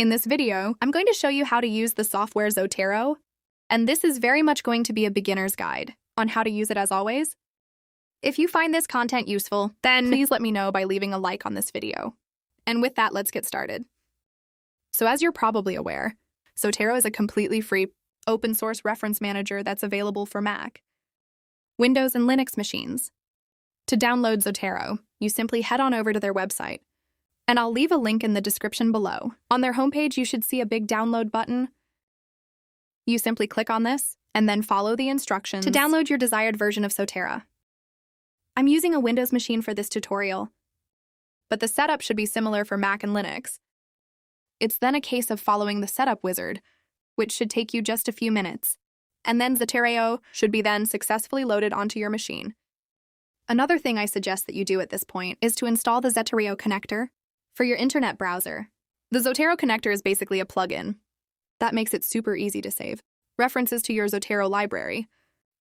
In this video, I'm going to show you how to use the software Zotero, and this is very much going to be a beginner's guide on how to use it as always. If you find this content useful, then please let me know by leaving a like on this video. And with that, let's get started. So as you're probably aware, Zotero is a completely free, open source reference manager that's available for Mac, Windows, and Linux machines. To download Zotero, you simply head on over to their website, and I'll leave a link in the description below. On their homepage, you should see a big download button. You simply click on this, and then follow the instructions to download your desired version of Zotero. I'm using a Windows machine for this tutorial, but the setup should be similar for Mac and Linux. It's then a case of following the setup wizard, which should take you just a few minutes, and then Zotero should be then successfully loaded onto your machine. Another thing I suggest that you do at this point is to install the Zotero connector for your internet browser. The Zotero connector is basically a plugin that makes it super easy to save references to your Zotero library.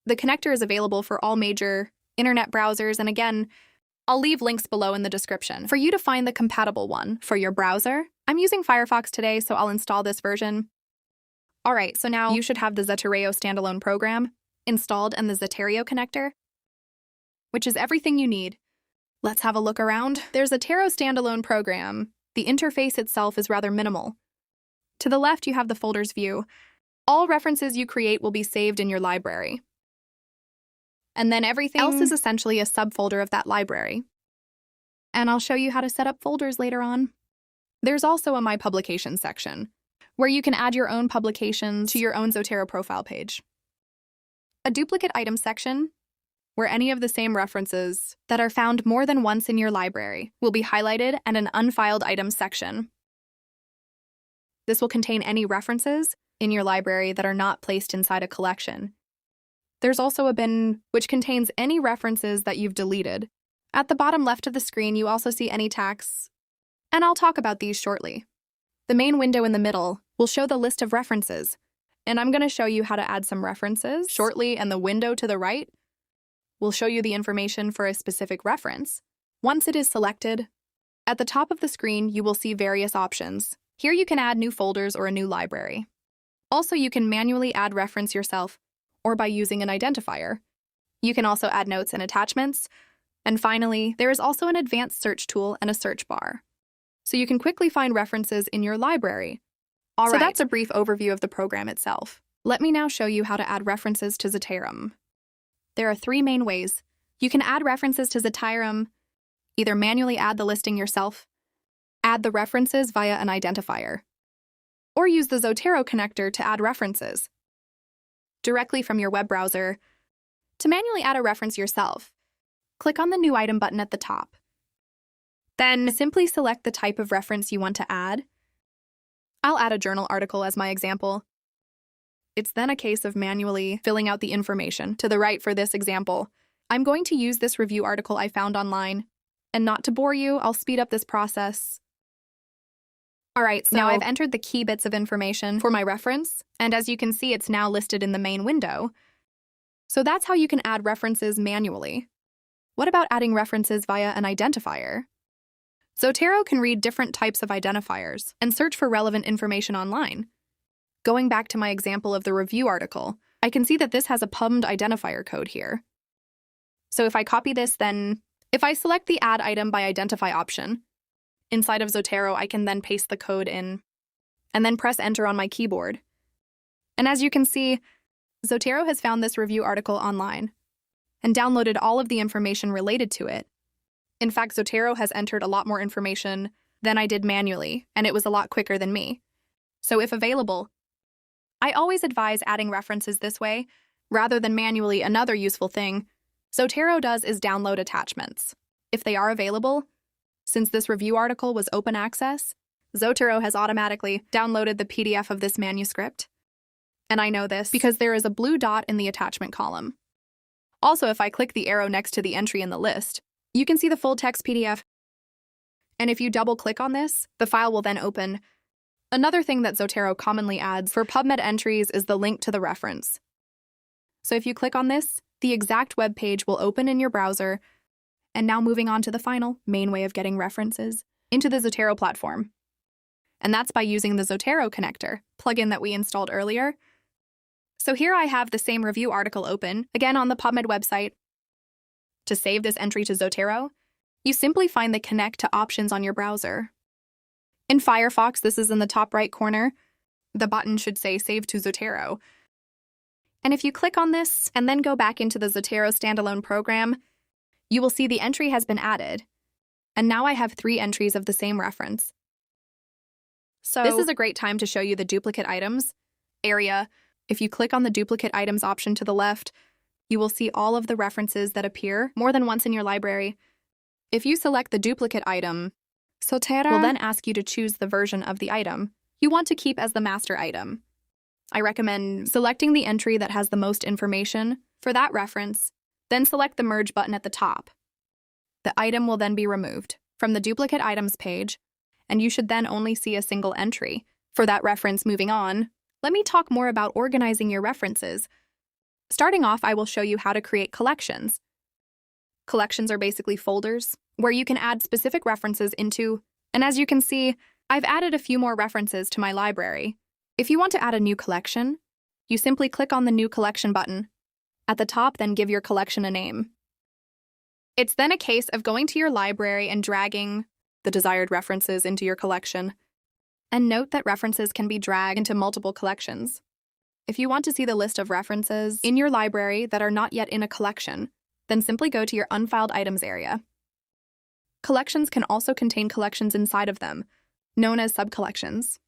The connector is available for all major internet browsers, and again, I'll leave links below in the description for you to find the compatible one for your browser. I'm using Firefox today, so I'll install this version. Alright, so now you should have the Zotero standalone program installed and the Zotero connector, which is everything you need. Let's have a look around. There's a Zotero standalone program. The interface itself is rather minimal. To the left, you have the folders view. All references you create will be saved in your library. And then everything else is essentially a subfolder of that library. And I'll show you how to set up folders later on. There's also a My Publications section, where you can add your own publications to your own Zotero profile page. A duplicate items section, where any of the same references that are found more than once in your library will be highlighted, and an unfiled items section. This will contain any references in your library that are not placed inside a collection. There's also a bin which contains any references that you've deleted. At the bottom left of the screen, you also see any tags, and I'll talk about these shortly. The main window in the middle will show the list of references, and I'm going to show you how to add some references shortly, and the window to the right will show you the information for a specific reference. Once it is selected, at the top of the screen, you will see various options. Here you can add new folders or a new library. Also, you can manually add reference yourself or by using an identifier. You can also add notes and attachments. And finally, there is also an advanced search tool and a search bar, so you can quickly find references in your library. So that's a brief overview of the program itself. Let me now show you how to add references to Zotero. There are three main ways. You can add references to Zotero, either manually add the listing yourself, add the references via an identifier, or use the Zotero connector to add references directly from your web browser. To manually add a reference yourself, click on the New Item button at the top. Then simply select the type of reference you want to add. I'll add a journal article as my example. It's then a case of manually filling out the information to the right for this example. I'm going to use this review article I found online, and not to bore you, I'll speed up this process. Alright, so now I've entered the key bits of information for my reference, and as you can see, it's now listed in the main window. So that's how you can add references manually. What about adding references via an identifier? Zotero can read different types of identifiers and search for relevant information online. Going back to my example of the review article, I can see that this has a PUBmed identifier code here. So if I copy this, then if I select the Add Item by Identify option, inside of Zotero, I can then paste the code in and then press Enter on my keyboard. And as you can see, Zotero has found this review article online and downloaded all of the information related to it. In fact, Zotero has entered a lot more information than I did manually, and it was a lot quicker than me. So if available, I always advise adding references this way rather than manually. Another useful thing Zotero does is download attachments. If they are available, since this review article was open access, Zotero has automatically downloaded the PDF of this manuscript. And I know this because there is a blue dot in the attachment column. Also, if I click the arrow next to the entry in the list, you can see the full text PDF. And if you double-click on this, the file will then open. Another thing that Zotero commonly adds for PubMed entries is the link to the reference. So if you click on this, the exact web page will open in your browser. And now moving on to the final main way of getting references into the Zotero platform. and that's by using the Zotero connector, plugin that we installed earlier. So here I have the same review article open, again on the PubMed website. To save this entry to Zotero, you simply find the Connect to options on your browser. In Firefox, this is in the top right corner. The button should say Save to Zotero. And if you click on this and then go back into the Zotero standalone program, you will see the entry has been added. And now I have 3 entries of the same reference. So this is a great time to show you the duplicate items area. If you click on the duplicate items option to the left, you will see all of the references that appear more than once in your library. If you select the duplicate item, Zotero will then ask you to choose the version of the item you want to keep as the master item. I recommend selecting the entry that has the most information for that reference, then select the Merge button at the top. The item will then be removed from the duplicate items page, and you should then only see a single entry for that reference. Moving on, let me talk more about organizing your references. Starting off, I will show you how to create collections. Collections are basically folders where you can add specific references into, and as you can see, I've added a few more references to my library. If you want to add a new collection, you simply click on the New Collection button at the top, then give your collection a name. It's then a case of going to your library and dragging the desired references into your collection. And note that references can be dragged into multiple collections. If you want to see the list of references in your library that are not yet in a collection, then simply go to your Unfiled Items area. Collections can also contain collections inside of them, known as subcollections.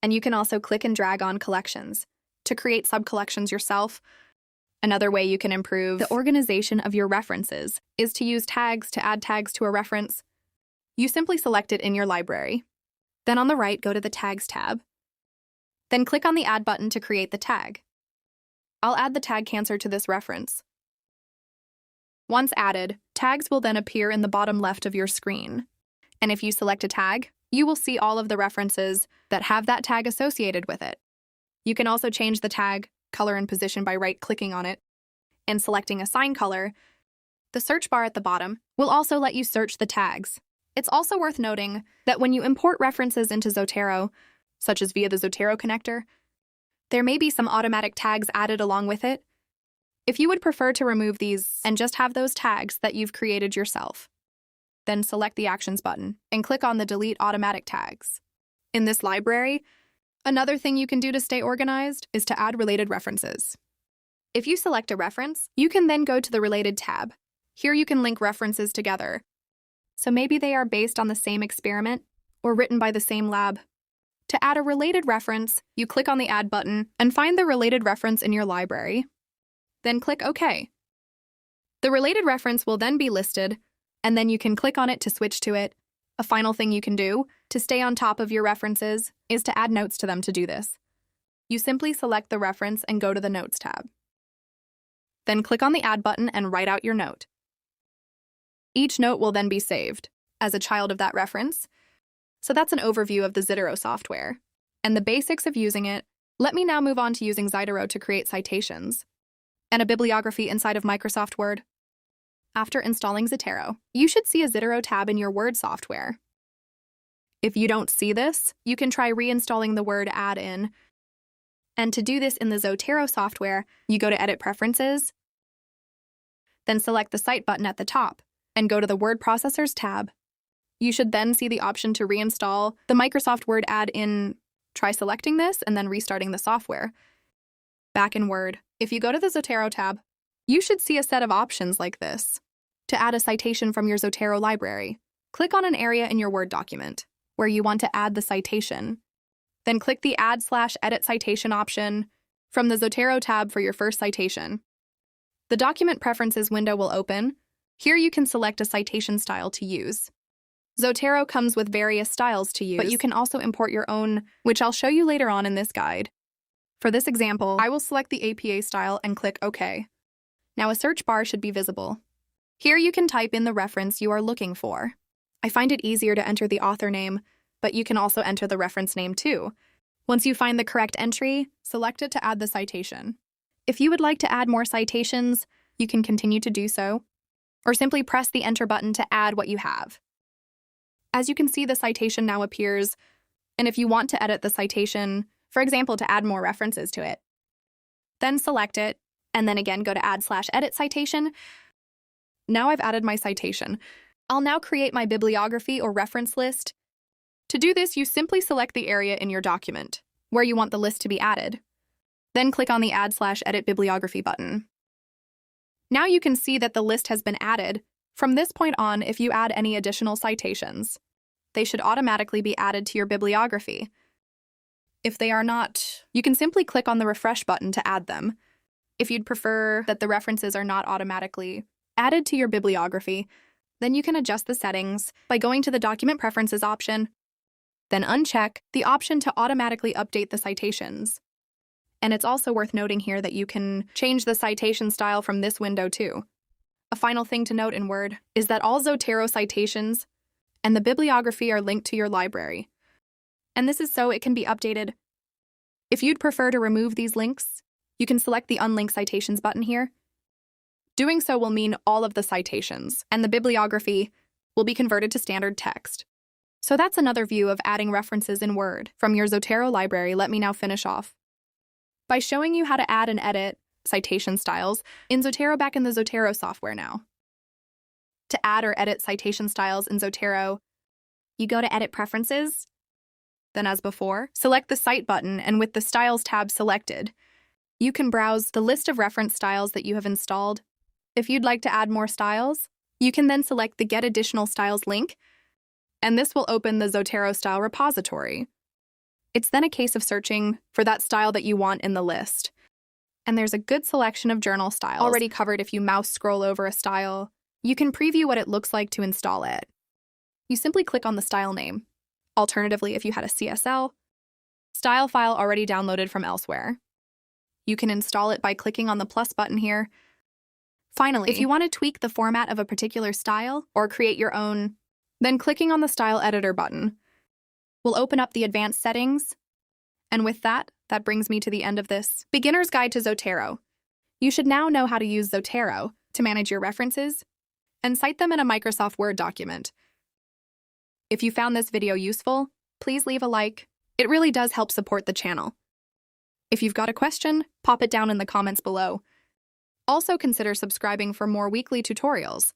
And you can also click and drag on collections to create subcollections yourself. Another way you can improve the organization of your references is to use tags to add tags to a reference. You simply select it in your library. Then on the right, go to the Tags tab. Then click on the Add button to create the tag. I'll add the tag cancer to this reference. Once added, tags will then appear in the bottom left of your screen. And if you select a tag, you will see all of the references that have that tag associated with it. You can also change the tag color and position by right-clicking on it and selecting Assign Color. The search bar at the bottom will also let you search the tags. It's also worth noting that when you import references into Zotero, such as via the Zotero connector, there may be some automatic tags added along with it. If you would prefer to remove these and just have those tags that you've created yourself, then select the Actions button and click on the Delete Automatic Tags. In this library, another thing you can do to stay organized is to add related references. If you select a reference, you can then go to the Related tab. Here you can link references together. So maybe they are based on the same experiment or written by the same lab. To add a related reference, you click on the Add button and find the related reference in your library. Then click OK. The related reference will then be listed, and then you can click on it to switch to it. A final thing you can do to stay on top of your references is to add notes to them. To do this, you simply select the reference and go to the Notes tab. Then click on the Add button and write out your note. Each note will then be saved as a child of that reference. So that's an overview of the Zotero software and the basics of using it. Let me now move on to using Zotero to create citations and a bibliography inside of Microsoft Word. After installing Zotero, you should see a Zotero tab in your Word software. If you don't see this, you can try reinstalling the Word add-in. And to do this in the Zotero software, you go to Edit Preferences, then select the Cite button at the top, and go to the Word Processors tab. You should then see the option to reinstall the Microsoft Word add-in. Try selecting this and then restarting the software. Back in Word, if you go to the Zotero tab, you should see a set of options like this. To add a citation from your Zotero library, click on an area in your Word document where you want to add the citation. Then click the Add/Edit Citation option from the Zotero tab for your first citation. The Document Preferences window will open. Here you can select a citation style to use. Zotero comes with various styles to use, but you can also import your own, which I'll show you later on in this guide. For this example, I will select the APA style and click OK. Now a search bar should be visible. Here you can type in the reference you are looking for. I find it easier to enter the author name, but you can also enter the reference name too. Once you find the correct entry, select it to add the citation. If you would like to add more citations, you can continue to do so, or simply press the Enter button to add what you have. As you can see, the citation now appears And if you want to edit the citation, for example, to add more references to it, then select it, and then again go to Add/Edit Citation. Now I've added my citation. I'll now create my bibliography or reference list. To do this, you simply select the area in your document where you want the list to be added. Then click on the Add/Edit Bibliography button. Now you can see that the list has been added. From this point on, if you add any additional citations, they should automatically be added to your bibliography. If they are not, you can simply click on the Refresh button to add them. If you'd prefer that the references are not automatically added to your bibliography, then you can adjust the settings by going to the Document Preferences option, then uncheck the option to automatically update the citations. And it's also worth noting here that you can change the citation style from this window too. A final thing to note in Word is that all Zotero citations and the bibliography are linked to your library. And this is so it can be updated. If you'd prefer to remove these links, you can select the Unlink Citations button here. Doing so will mean all of the citations and the bibliography will be converted to standard text. So that's another view of adding references in Word from your Zotero library. Let me now finish off by showing you how to add and edit citation styles in Zotero back in the Zotero software now. To add or edit citation styles in Zotero, you go to Edit Preferences. Then as before, select the Cite button, and with the Styles tab selected, you can browse the list of reference styles that you have installed. If you'd like to add more styles, you can then select the Get Additional Styles link, and this will open the Zotero style repository. It's then a case of searching for that style that you want in the list. And there's a good selection of journal styles already covered. If you mouse scroll over a style, you can preview what it looks like to install it. You simply click on the style name. Alternatively, if you had a CSL style file already downloaded from elsewhere, you can install it by clicking on the plus button here. Finally, if you want to tweak the format of a particular style or create your own, then clicking on the Style Editor button will open up the advanced settings. And with that, that brings me to the end of this Beginner's Guide to Zotero. You should now know how to use Zotero to manage your references and cite them in a Microsoft Word document. If you found this video useful, please leave a like. It really does help support the channel. If you've got a question, pop it down in the comments below. Also consider subscribing for more weekly tutorials.